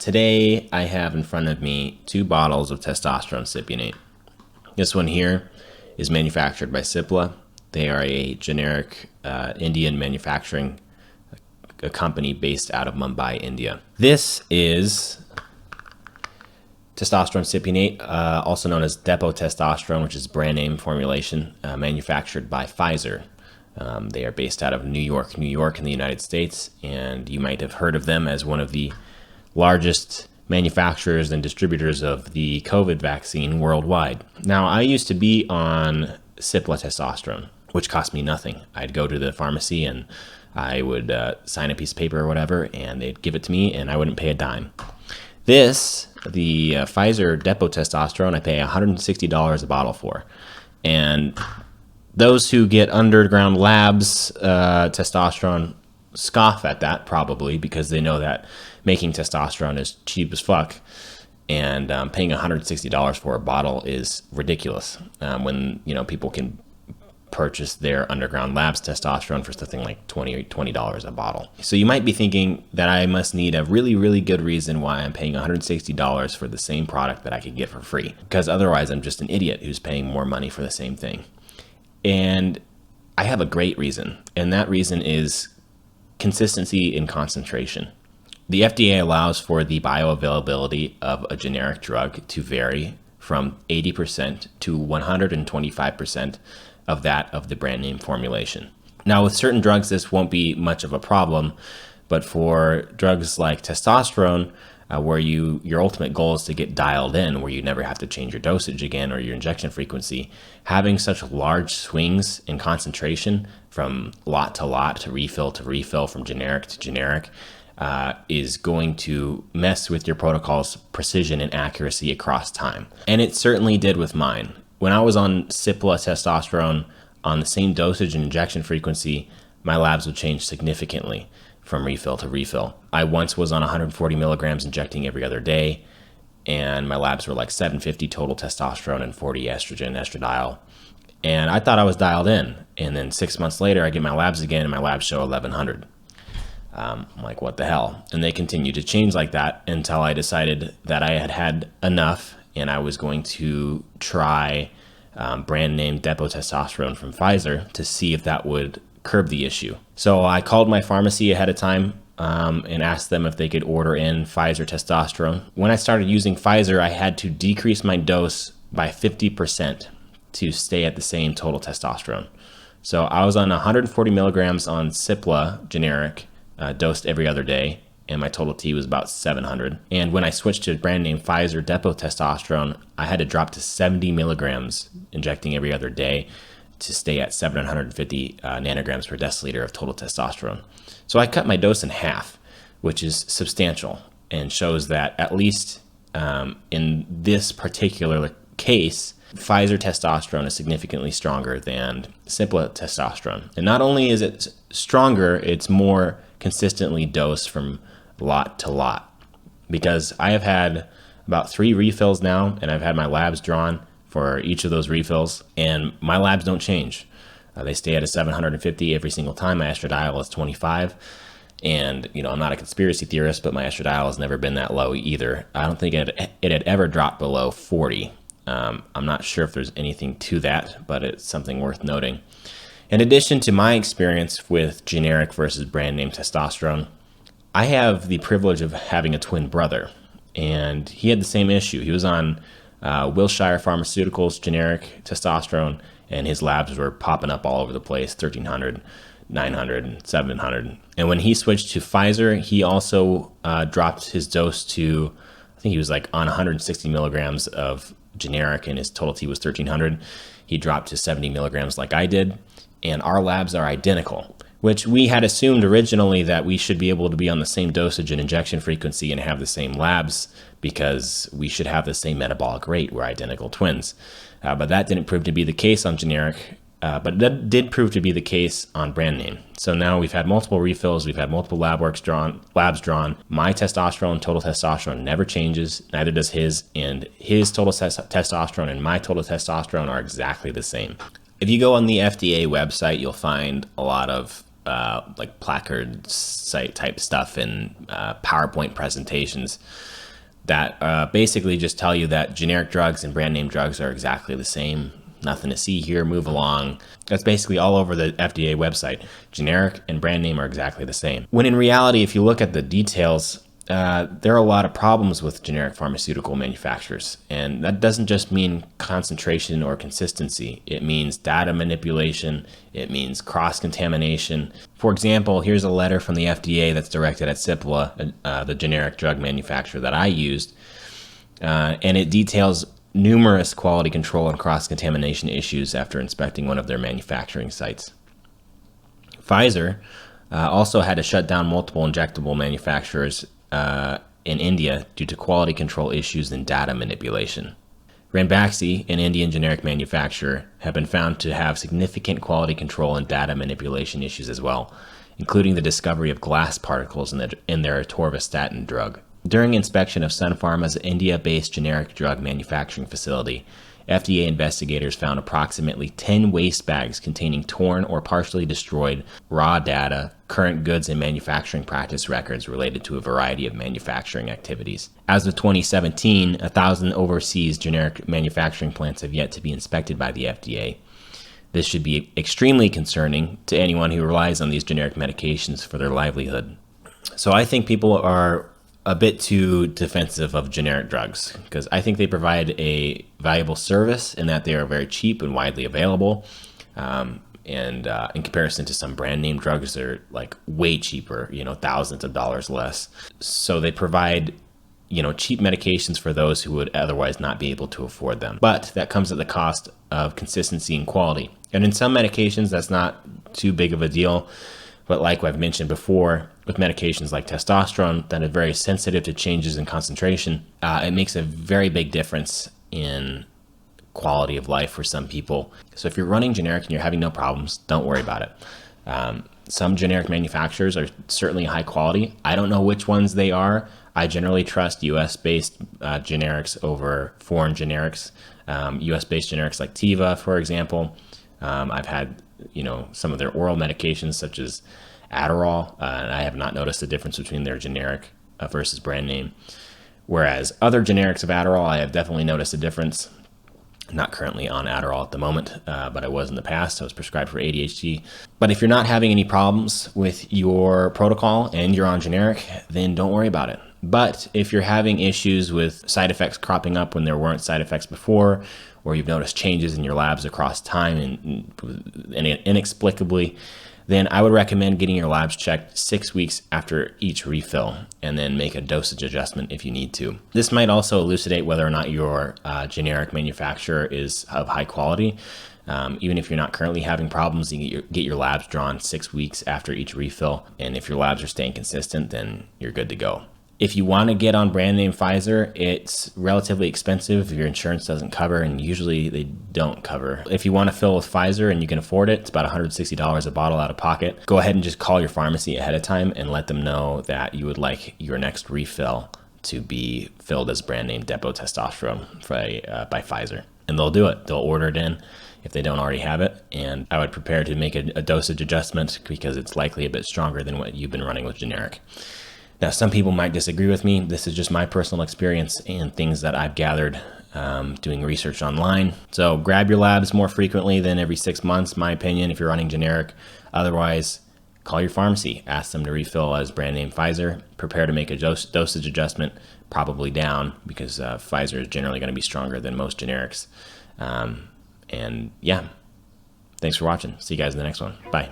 Today I have in front of me 2 bottles of testosterone cypionate. This one here is manufactured by Cipla. They are a generic Indian manufacturing a company based out of Mumbai, India. This is testosterone cypionate, also known as Testosterone, which is brand name formulation, manufactured by Pfizer. They are based out of New York in the United States, and you might have heard of them as one of the largest manufacturers and distributors of the COVID vaccine worldwide. Now, I used to be on Cipla testosterone, which cost me nothing. I'd go to the pharmacy and I would sign a piece of paper or whatever, and they'd give it to me, and I wouldn't pay a dime. This, the Pfizer Testosterone, I pay $160 a bottle for. And those who get Underground Labs testosterone scoff at that, probably, because they know that making testosterone is cheap as fuck. And paying $160 for a bottle is ridiculous when people can purchase their Underground Labs testosterone for something like $20 a bottle. So you might be thinking that I must need a really, really good reason why I'm paying $160 for the same product that I could get for free, because otherwise I'm just an idiot who's paying more money for the same thing. And I have a great reason, and that reason is consistency in concentration. The FDA allows for the bioavailability of a generic drug to vary from 80% to 125% of that of the brand name formulation. Now, with certain drugs, this won't be much of a problem, but for drugs like testosterone, where your ultimate goal is to get dialed in, where you never have to change your dosage again or your injection frequency, having such large swings in concentration from lot to lot, to refill, from generic to generic, is going to mess with your protocol's precision and accuracy across time. And it certainly did with mine. When I was on Cipla testosterone on the same dosage and injection frequency, my labs would change significantly from refill to refill. I once was on 140 milligrams injecting every other day, and my labs were like 750 total testosterone and 40 estradiol. And I thought I was dialed in. And then 6 months later, I get my labs again, and my labs show 1100. I'm like, what the hell? And they continued to change like that until I decided that I had had enough, and I was going to try brand name Testosterone from Pfizer to see if that would curb the issue. So I called my pharmacy ahead of time and asked them if they could order in Pfizer testosterone. When I started using Pfizer, I had to decrease my dose by 50% to stay at the same total testosterone. So I was on 140 milligrams on Cipla generic, dosed every other day, and my total T was about 700. And when I switched to brand name Pfizer testosterone, I had to drop to 70 milligrams injecting every other day to stay at 750 nanograms per deciliter of total testosterone. So I cut my dose in half, which is substantial and shows that at least in this particular case, Pfizer testosterone is significantly stronger than Cipla testosterone. And not only is it stronger, it's more consistently dosed from lot to lot, because I have had about 3 refills now, and I've had my labs drawn for each of those refills, and my labs don't change. They stay at a 750 every single time. My estradiol is 25, and I'm not a conspiracy theorist, but my estradiol has never been that low either. I don't think it had ever dropped below 40. I'm not sure if there's anything to that, but it's something worth noting. In addition to my experience with generic versus brand name testosterone, I have the privilege of having a twin brother, and he had the same issue. He was on Wilshire Pharmaceuticals generic testosterone, and his labs were popping up all over the place, 1300, 900, 700. And when he switched to Pfizer, he also dropped his dose to, I think he was like on 160 milligrams of generic, and his total T was 1300. He dropped to 70 milligrams like I did, and our labs are identical, which we had assumed originally that we should be able to be on the same dosage and injection frequency and have the same labs because we should have the same metabolic rate. We're identical twins. But that didn't prove to be the case on generic, but that did prove to be the case on brand name. So now we've had multiple refills, we've had multiple labs drawn. My testosterone, total testosterone never changes, neither does his, and his total testosterone and my total testosterone are exactly the same. If you go on the FDA website, you'll find a lot of like placard site type stuff and PowerPoint presentations that basically just tell you that generic drugs and brand name drugs are exactly the same. Nothing to see here, move along. That's basically all over the FDA website. Generic and brand name are exactly the same. When in reality, if you look at the details, there are a lot of problems with generic pharmaceutical manufacturers. And that doesn't just mean concentration or consistency. It means data manipulation. It means cross-contamination. For example, here's a letter from the FDA that's directed at Cipla, the generic drug manufacturer that I used. And it details numerous quality control and cross-contamination issues after inspecting one of their manufacturing sites. Pfizer also had to shut down multiple injectable manufacturers in India due to quality control issues and data manipulation. Ranbaxy, an Indian generic manufacturer, have been found to have significant quality control and data manipulation issues as well, including the discovery of glass particles in their atorvastatin drug. During inspection of Sun Pharma's India-based generic drug manufacturing facility, FDA investigators found approximately 10 waste bags containing torn or partially destroyed raw data, current goods and manufacturing practice records related to a variety of manufacturing activities. As of 2017, 1,000 overseas generic manufacturing plants have yet to be inspected by the FDA. This should be extremely concerning to anyone who relies on these generic medications for their livelihood. So I think people are a bit too defensive of generic drugs because I think they provide a valuable service in that they are very cheap and widely available. And in comparison to some brand name drugs, they're like way cheaper, thousands of dollars less. So they provide, cheap medications for those who would otherwise not be able to afford them. But that comes at the cost of consistency and quality. And in some medications, that's not too big of a deal. But like I've mentioned before, with medications like testosterone that are very sensitive to changes in concentration, it makes a very big difference in quality of life for some people. So if you're running generic and you're having no problems, don't worry about it. Some generic manufacturers are certainly high quality. I don't know which ones they are. I generally trust US-based generics over foreign generics. US-based generics like Teva, for example. I've had some of their oral medications such as Adderall, and I have not noticed a difference between their generic versus brand name. Whereas other generics of Adderall, I have definitely noticed a difference. I'm not currently on Adderall at the moment, but I was in the past. I was prescribed for ADHD. But if you're not having any problems with your protocol and you're on generic, then don't worry about it. But if you're having issues with side effects cropping up when there weren't side effects before, or you've noticed changes in your labs across time and inexplicably, then I would recommend getting your labs checked 6 weeks after each refill and then make a dosage adjustment if you need to. This might also elucidate whether or not your generic manufacturer is of high quality. Even if you're not currently having problems, you get your labs drawn 6 weeks after each refill. And if your labs are staying consistent, then you're good to go. If you want to get on brand name Pfizer, it's relatively expensive if your insurance doesn't cover, and usually they don't cover. If you want to fill with Pfizer and you can afford it, it's about $160 a bottle out of pocket. Go ahead and just call your pharmacy ahead of time and let them know that you would like your next refill to be filled as brand name Depot Testosterone by Pfizer. And they'll do it. They'll order it in if they don't already have it. And I would prepare to make a dosage adjustment because it's likely a bit stronger than what you've been running with generic. Now, some people might disagree with me. This is just my personal experience and things that I've gathered doing research online. So grab your labs more frequently than every 6 months, my opinion, if you're running generic. Otherwise, call your pharmacy. Ask them to refill as brand name Pfizer. Prepare to make a dosage adjustment, probably down, because Pfizer is generally going to be stronger than most generics. And yeah, thanks for watching. See you guys in the next one. Bye.